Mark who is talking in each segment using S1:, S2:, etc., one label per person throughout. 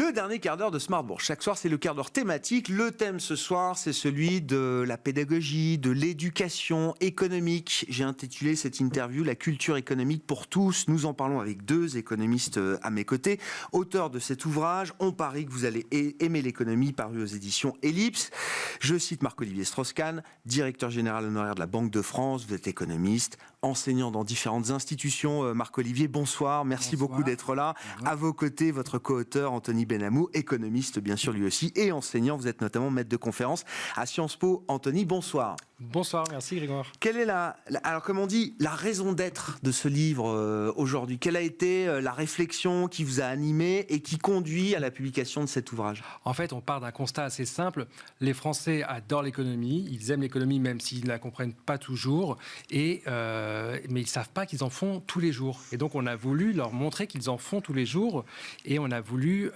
S1: Le dernier quart d'heure de Smart Bourse. Chaque soir, c'est le quart d'heure thématique. Le thème ce soir, c'est celui de la pédagogie, de l'éducation économique. J'ai intitulé cette interview « La culture économique pour tous ». Nous en parlons avec deux économistes à mes côtés. Auteurs de cet ouvrage, on parie que vous allez aimer l'économie, paru aux éditions Ellipse. Je cite Marc-Olivier Strauss-Kahn, directeur général honoraire de la Banque de France. Vous êtes économiste, enseignant dans différentes institutions. Marc-Olivier, bonsoir. Merci beaucoup d'être là. À vos côtés, votre co-auteur Anthony Benamou, économiste bien sûr lui aussi, et enseignant. Vous êtes notamment maître de conférence à Sciences Po. Anthony, bonsoir.
S2: Bonsoir, merci Grégoire.
S1: Quelle est alors comme on dit, la raison d'être de ce livre aujourd'hui? Quelle a été la réflexion qui vous a animé et qui conduit à la publication de cet ouvrage?
S2: En fait, on part d'un constat assez simple. Les Français adorent l'économie, ils aiment l'économie même s'ils ne la comprennent pas toujours, mais ils ne savent pas qu'ils en font tous les jours. Et donc on a voulu leur montrer qu'ils en font tous les jours, et on a voulu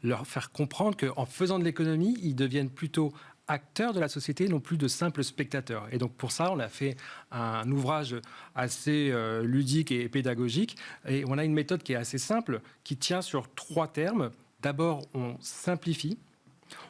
S2: leur faire comprendre qu'en faisant de l'économie, ils deviennent plutôt acteurs de la société, non plus de simples spectateurs. Et donc pour ça, on a fait un ouvrage assez ludique et pédagogique. Et on a une méthode qui est assez simple, qui tient sur 3 termes. D'abord, on simplifie,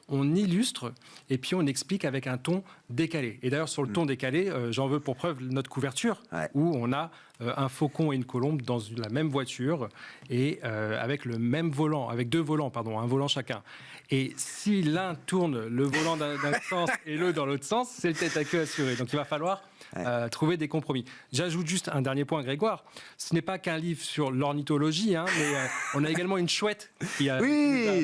S2: on illustre, et puis on explique avec un ton décalé. Et d'ailleurs, sur le ton décalé, j'en veux pour preuve notre couverture, où on a un faucon et une colombe dans la même voiture, et avec le même volant, avec 2 volants, pardon, un volant chacun. Et si l'un tourne le volant d'un sens et l'autre dans l'autre sens, c'est le tête à queue assuré. Donc il va falloir trouver des compromis. J'ajoute juste un dernier point, Grégoire. Ce n'est pas qu'un livre sur l'ornithologie, mais on a également une chouette qui a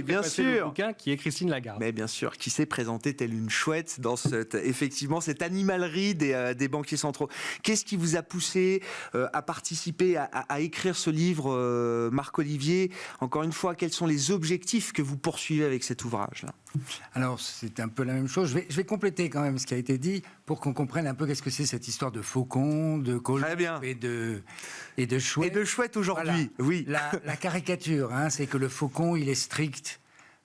S1: bien sûr
S2: le bouquin, qui est Christine Lagarde.
S1: Mais bien sûr, qui s'est présentée telle une chouette dans effectivement cette animalerie des banquiers centraux. Qu'est-ce qui vous a poussé à participer, à écrire ce livre, Marc-Olivier? Encore une fois, quels sont les objectifs que vous poursuivez avec cet ouvrage-là?
S3: Alors, c'est un peu la même chose. Je vais compléter quand même ce qui a été dit pour qu'on comprenne un peu qu'est-ce que c'est cette histoire de faucon, de colombe et de chouette.
S1: Et de chouette aujourd'hui,
S3: voilà.
S1: oui.
S3: La caricature, c'est que le faucon, il est strict,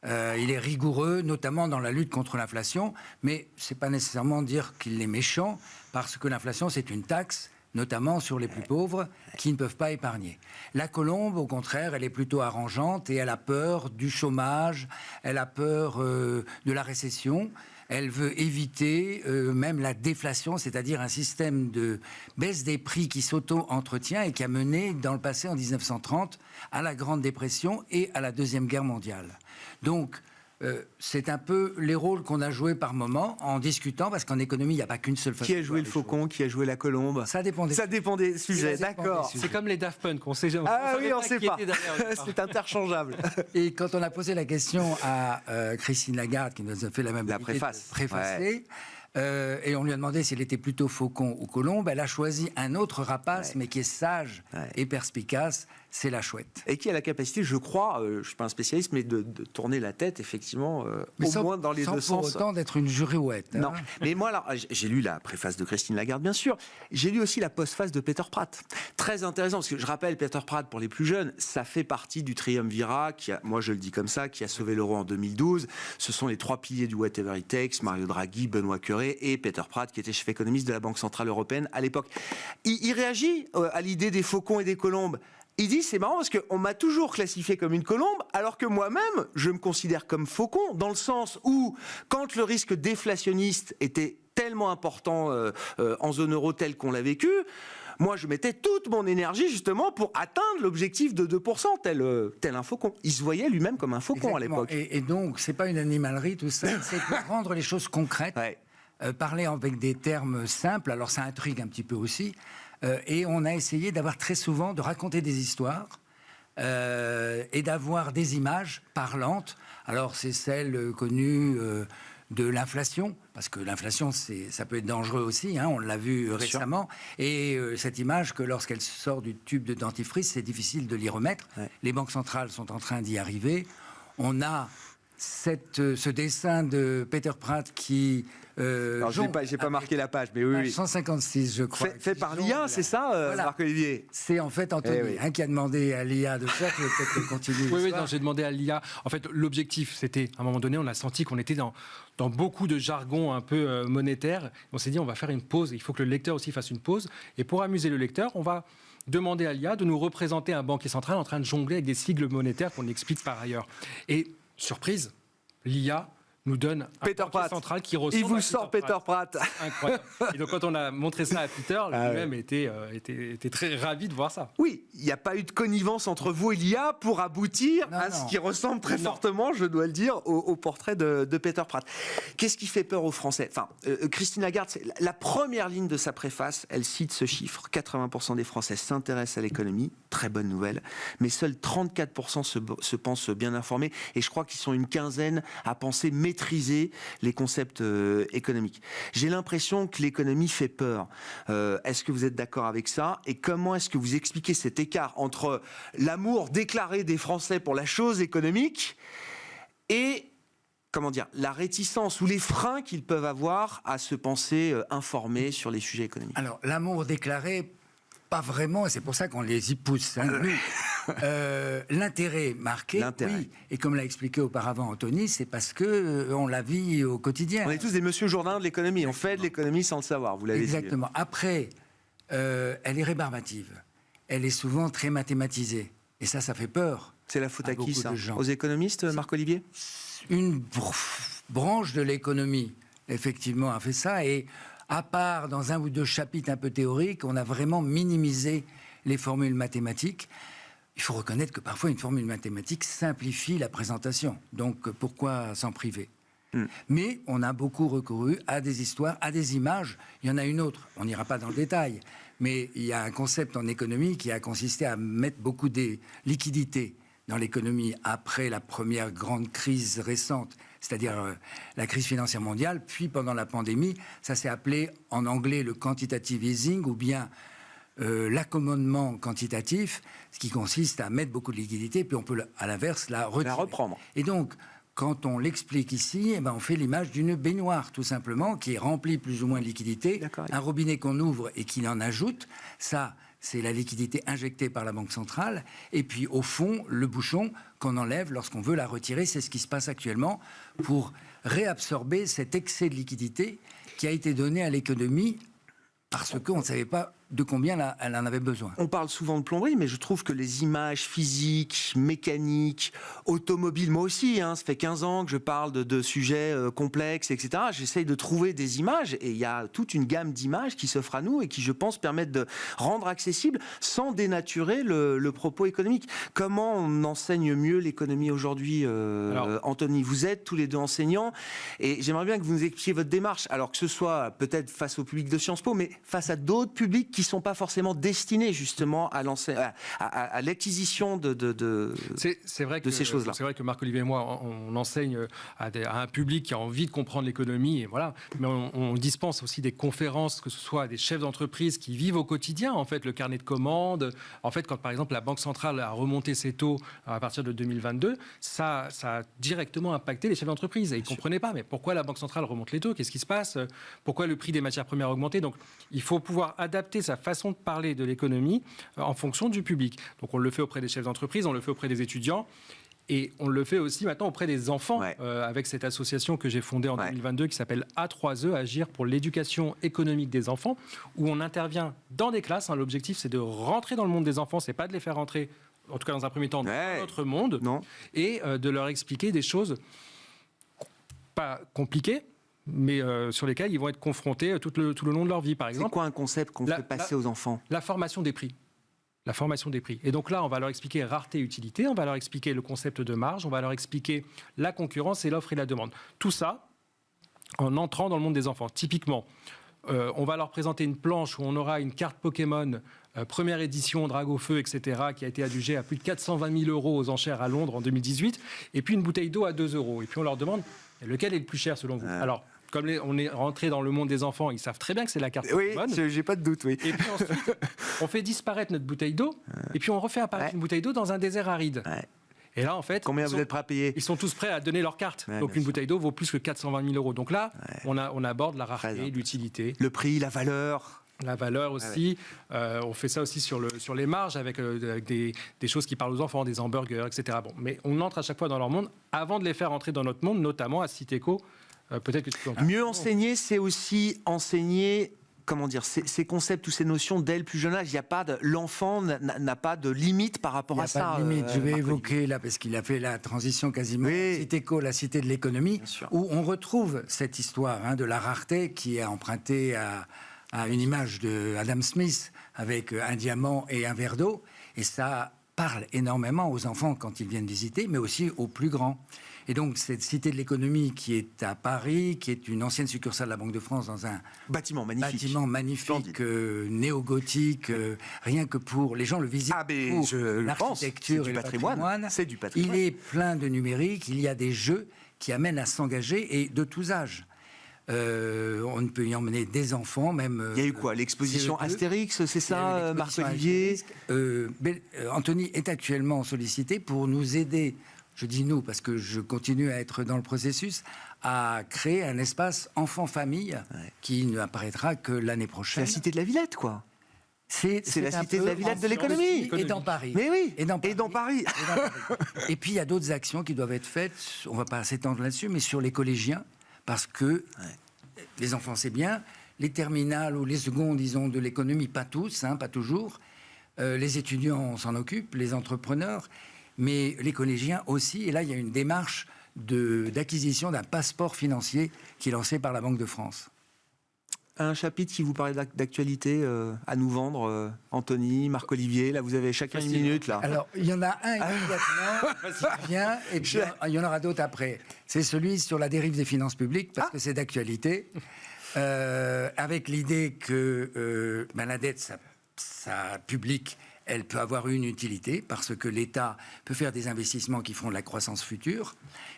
S3: il est rigoureux, notamment dans la lutte contre l'inflation, mais c'est pas nécessairement dire qu'il est méchant, parce que l'inflation, c'est une taxe, notamment sur les plus pauvres, qui ne peuvent pas épargner. La colombe, au contraire, elle est plutôt arrangeante et elle a peur du chômage, elle a peur de la récession, elle veut éviter même la déflation, c'est-à-dire un système de baisse des prix qui s'auto-entretient et qui a mené dans le passé, en 1930, à la Grande Dépression et à la Deuxième Guerre mondiale. Donc, c'est un peu les rôles qu'on a joués par moment en discutant, parce qu'en économie, il n'y a pas qu'une seule façon.
S1: Qui a joué le faucon, qui a joué la colombe?
S3: Ça dépend des
S1: sujets, d'accord.
S2: C'est comme les Daft Punk, on sait jamais.
S1: On ne sait pas. C'est interchangeable.
S3: Et quand on a posé la question à Christine Lagarde, qui nous a fait la même
S1: préface,
S3: préfacée, et on lui a demandé s'il était plutôt faucon ou colombe, elle a choisi un autre rapace, mais qui est sage et perspicace, c'est la chouette.
S1: Et qui a la capacité, je crois, je ne suis pas un spécialiste, mais de tourner la tête, effectivement, au moins dans les deux sens.
S3: Sans pour autant d'être une girouette.
S1: Non, mais moi, alors, j'ai lu la préface de Christine Lagarde, bien sûr. J'ai lu aussi la postface de Peter Pratt. Très intéressant, parce que je rappelle, Peter Pratt, pour les plus jeunes, ça fait partie du triumvirat, moi je le dis comme ça, qui a sauvé l'euro en 2012. Ce sont les 3 piliers du Whatever It Takes, Mario Draghi, Benoît Cœuré et Peter Pratt, qui était chef économiste de la Banque Centrale Européenne à l'époque. Il réagit à l'idée des faucons et des colombes. Il dit, c'est marrant parce qu'on m'a toujours classifié comme une colombe, alors que moi-même, je me considère comme faucon, dans le sens où, quand le risque déflationniste était tellement important en zone euro tel qu'on l'a vécu, moi, je mettais toute mon énergie, justement, pour atteindre l'objectif de 2%, tel un faucon. Il se voyait lui-même comme un faucon. Exactement. À l'époque.
S3: Et donc, c'est pas une animalerie, tout ça, c'est pour rendre les choses concrètes, parler avec des termes simples, alors ça intrigue un petit peu aussi, et on a essayé d'avoir très souvent, de raconter des histoires, et d'avoir des images parlantes. Alors, c'est celle connue de l'inflation, parce que l'inflation, ça peut être dangereux aussi, on l'a vu récemment, et cette image que lorsqu'elle sort du tube de dentifrice, c'est difficile de l'y remettre. Les banques centrales sont en train d'y arriver. On a ce dessin de Peter Pratt qui...
S1: Alors, j'ai pas marqué la page, mais oui.
S3: 156, je crois.
S1: Fait par l'IA, c'est ça, voilà. Marc-Olivier?
S3: C'est en fait Anthony qui a demandé à l'IA de faire, peut-être continuer.
S2: Oui, non, j'ai demandé à l'IA. En fait, l'objectif, c'était, à un moment donné, on a senti qu'on était dans beaucoup de jargon un peu monétaire. On s'est dit, on va faire une pause. Il faut que le lecteur aussi fasse une pause. Et pour amuser le lecteur, on va demander à l'IA de nous représenter un banquier central en train de jongler avec des sigles monétaires qu'on explique par ailleurs. Et surprise, l'IA nous donne un
S1: Peter
S2: banquier
S1: Pratt.
S2: central qui ressemble
S1: Il vous
S2: à
S1: sort Peter Pratt.
S2: Incroyable. Et donc quand on a montré ça à Peter, lui-même était très ravi de voir ça.
S1: Oui, il n'y a pas eu de connivence entre vous et l'IA pour aboutir à ce qui ressemble très fortement, je dois le dire, au portrait de Peter Pratt. Qu'est-ce qui fait peur aux Français ? Enfin, Christine Lagarde, la première ligne de sa préface, elle cite ce chiffre. 80% des Français s'intéressent à l'économie, très bonne nouvelle, mais seuls 34% se pensent bien informés, et je crois qu'ils sont une quinzaine à penser maîtriser les concepts économiques. J'ai l'impression que l'économie fait peur. Est-ce que vous êtes d'accord avec ça ? Et comment est-ce que vous expliquez cet écart entre l'amour déclaré des Français pour la chose économique et, comment dire, la réticence ou les freins qu'ils peuvent avoir à se penser informés sur les sujets économiques ?
S3: Alors, l'amour déclaré, pas vraiment, et c'est pour ça qu'on les y pousse. Hein, l'intérêt marqué, oui. Et comme l'a expliqué auparavant Anthony, c'est parce qu'on la vit au quotidien.
S1: On est tous des monsieur Jourdain de l'économie. On fait de l'économie sans le savoir, vous l'avez dit.
S3: Exactement. Après, elle est rébarbative. Elle est souvent très mathématisée. Et ça fait peur.
S1: C'est la faute à qui, ça ?
S3: Aux
S1: économistes, Marc-Olivier ?
S3: Une branche de l'économie, effectivement, a fait ça. Et à part dans un ou deux chapitres un peu théoriques, on a vraiment minimisé les formules mathématiques. Il faut reconnaître que parfois une formule mathématique simplifie la présentation. Donc pourquoi s'en priver ? Mais on a beaucoup recouru à des histoires, à des images. Il y en a une autre, on n'ira pas dans le détail, mais il y a un concept en économie qui a consisté à mettre beaucoup de liquidités dans l'économie après la première grande crise récente, c'est-à-dire la crise financière mondiale, puis pendant la pandémie. Ça s'est appelé en anglais le quantitative easing ou bien l'accommodement quantitatif, ce qui consiste à mettre beaucoup de liquidités, puis on peut à l'inverse la retirer.
S1: La reprendre.
S3: Et donc, quand on l'explique ici, on fait l'image d'une baignoire, tout simplement, qui est remplie plus ou moins de liquidités. Un robinet qu'on ouvre et qui en ajoute, ça, c'est la liquidité injectée par la Banque centrale. Et puis, au fond, le bouchon qu'on enlève lorsqu'on veut la retirer, c'est ce qui se passe actuellement pour réabsorber cet excès de liquidité qui a été donné à l'économie parce qu'on ne savait pas de combien elle en avait besoin.
S1: On parle souvent de plomberie, mais je trouve que les images physiques, mécaniques, automobiles, moi aussi, ça fait 15 ans que je parle de sujets complexes, etc. J'essaye de trouver des images, et il y a toute une gamme d'images qui s'offrent à nous et qui, je pense, permettent de rendre accessible sans dénaturer le propos économique. Comment on enseigne mieux l'économie aujourd'hui, Anthony ? Vous êtes tous les deux enseignants, et j'aimerais bien que vous nous expliquiez votre démarche, alors que ce soit peut-être face au public de Sciences Po, mais face à d'autres publics qui ne sont pas forcément destinés justement à l'acquisition de ces choses-là.
S2: C'est vrai que Marc-Olivier et moi, on enseigne à un public qui a envie de comprendre l'économie, et voilà. Mais on dispense aussi des conférences, que ce soit à des chefs d'entreprise qui vivent au quotidien, en fait, le carnet de commandes. En fait, quand par exemple la Banque centrale a remonté ses taux à partir de 2022, ça a directement impacté les chefs d'entreprise. Et ils ne comprenaient pas, mais pourquoi la Banque centrale remonte les taux ? Qu'est-ce qui se passe ? Pourquoi le prix des matières premières a augmenté ? Donc, il faut pouvoir adapter sa façon de parler de l'économie en fonction du public. Donc on le fait auprès des chefs d'entreprise, on le fait auprès des étudiants, et on le fait aussi maintenant auprès des enfants, avec cette association que j'ai fondée en 2022 qui s'appelle A3E, Agir pour l'éducation économique des enfants, où on intervient dans des classes. L'objectif, c'est de rentrer dans le monde des enfants, c'est pas de les faire rentrer, en tout cas dans un premier temps, dans notre monde, et de leur expliquer des choses pas compliquées, mais sur lesquels ils vont être confrontés tout le long de leur vie, par exemple.
S1: C'est quoi un concept qu'on fait passer aux enfants ?
S2: La formation des prix. La formation des prix. Et donc là, on va leur expliquer rareté et utilité, on va leur expliquer le concept de marge, on va leur expliquer la concurrence et l'offre et la demande. Tout ça en entrant dans le monde des enfants. Typiquement, on va leur présenter une planche où on aura une carte Pokémon, première édition, drague au feu, etc., qui a été adjugée à plus de 420 000 euros aux enchères à Londres en 2018, et puis une bouteille d'eau à 2 euros. Et puis on leur demande, lequel est le plus cher selon vous ? Alors, comme on est rentré dans le monde des enfants, ils savent très bien que c'est la carte Pokémon.
S1: Oui, j'ai pas de doute, oui.
S2: Et puis ensuite, on fait disparaître notre bouteille d'eau, et puis on refait apparaître une bouteille d'eau dans un désert aride. Et là, en fait,
S1: combien vous êtes prêts à payer ?
S2: Ils sont tous prêts à donner leur carte. Donc une bouteille d'eau vaut plus que 420 000 euros. Donc là, on aborde la rareté, l'utilité.
S1: Le prix, la valeur.
S2: La valeur aussi. On fait ça aussi sur les marges avec des choses qui parlent aux enfants, des hamburgers, etc. Bon, mais on entre à chaque fois dans leur monde avant de les faire entrer dans notre monde, notamment à Citéco. Peut-être que
S1: mieux enseigner, c'est aussi enseigner comment dire, ces concepts ou ces notions dès le plus jeune âge. Il y a pas l'enfant n'a pas de limite par rapport à ça.
S3: Il n'y a pas de limite. Je vais
S1: Marc
S3: évoquer là, parce qu'il a fait la transition quasiment Citéco, la cité de l'économie, où on retrouve cette histoire de la rareté qui est empruntée à une image de Adam Smith avec un diamant et un verre d'eau. Et ça parle énormément aux enfants quand ils viennent visiter, mais aussi aux plus grands. Et donc, cette cité de l'économie qui est à Paris, qui est une ancienne succursale de la Banque de France dans un
S1: bâtiment magnifique,
S3: néo-gothique, rien que pour... Les gens le visitent pour l'architecture et le patrimoine.
S1: C'est du patrimoine.
S3: Il est plein de numérique, il y a des jeux qui amènent à s'engager, et de tous âges. On peut y emmener des enfants, même...
S1: Il y a eu quoi? L'exposition Astérix, c'est ça, Marc-Olivier?
S3: Anthony est actuellement sollicité pour nous aider, je dis nous parce que je continue à être dans le processus, à créer un espace enfant-famille qui n'apparaîtra que l'année prochaine.
S1: C'est la cité de la Villette, quoi. C'est la cité de la Villette de l'économie.
S3: Et dans Paris.
S1: Mais oui,
S3: et dans
S1: Paris.
S3: Et puis il y a d'autres actions qui doivent être faites, on ne va pas s'étendre là-dessus, mais sur les collégiens, parce que les enfants, c'est bien, les terminales ou les secondes, disons, de l'économie, pas tous, pas toujours. Les étudiants, on s'en occupe, les entrepreneurs, mais les collégiens aussi. Et là, il y a une démarche d'acquisition d'un passeport financier qui est lancé par la Banque de France.
S1: Un chapitre qui vous paraît d'actualité à nous vendre, Anthony, Marc-Olivier, là vous avez chacun une minute là.
S3: Alors il y en a un immédiatement qui vient, et puis il y en aura d'autres après. C'est celui sur la dérive des finances publiques, parce que c'est d'actualité, avec l'idée que la dette ça publique, elle peut avoir une utilité parce que l'État peut faire des investissements qui feront de la croissance future,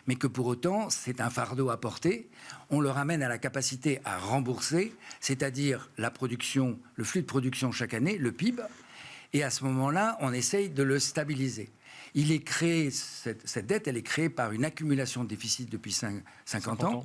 S3: mais que pour autant, c'est un fardeau à porter. On le ramène à la capacité à rembourser, c'est-à-dire la production, le flux de production chaque année, le PIB, et à ce moment-là, on essaye de le stabiliser. Il est créé, cette dette, elle est créée par une accumulation de déficit depuis 50 ans.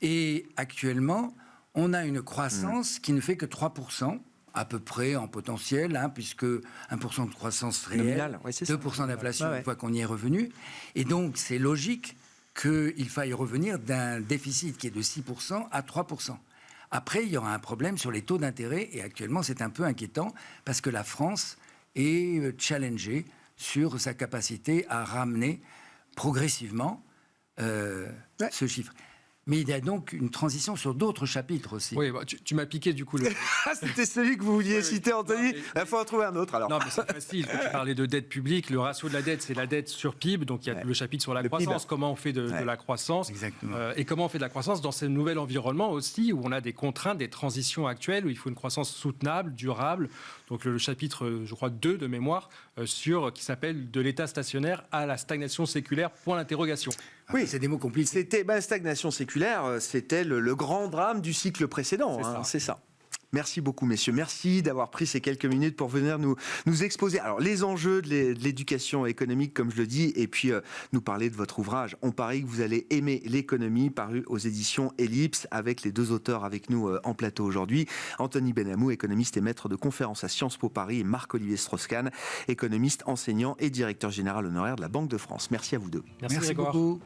S3: Et actuellement, on a une croissance qui ne fait que 3%. À peu près en potentiel, puisque 1% de croissance réelle, 2% d'inflation une fois qu'on y est revenu. Et donc, c'est logique qu'il faille revenir d'un déficit qui est de 6% à 3%. Après, il y aura un problème sur les taux d'intérêt, et actuellement, c'est un peu inquiétant, parce que la France est challengée sur sa capacité à ramener progressivement ce chiffre. Mais il y a donc une transition sur d'autres chapitres aussi.
S2: Oui, tu m'as piqué du coup.
S1: C'était celui que vous vouliez citer, Anthony. Il faut en trouver un autre alors.
S2: Non, mais c'est facile. Tu parlais de dette publique. Le ratio de la dette, c'est la dette sur PIB. Donc il y a le chapitre sur la croissance. PIB. Comment on fait de la croissance.
S3: Exactement.
S2: Et comment on fait de la croissance dans ce nouvel environnement aussi, où on a des contraintes, des transitions actuelles, où il faut une croissance soutenable, durable. Donc le chapitre, je crois, 2 de mémoire, qui s'appelle « De l'état stationnaire à la stagnation séculaire », point d'interrogation.
S3: Oui, c'est des mots compliqués.
S1: C'était stagnation séculaire, c'était le grand drame du cycle précédent. C'est ça. Merci beaucoup, messieurs. Merci d'avoir pris ces quelques minutes pour venir nous exposer les enjeux de l'éducation économique, comme je le dis, et puis nous parler de votre ouvrage. On parie que vous allez aimer l'économie, paru aux éditions Ellipse, avec les deux auteurs avec nous en plateau aujourd'hui. Anthony Benhamou, économiste et maître de conférences à Sciences Po Paris, et Marc-Olivier Strauss-Kahn, économiste, enseignant et directeur général honoraire de la Banque de France. Merci à vous deux.
S3: Merci beaucoup.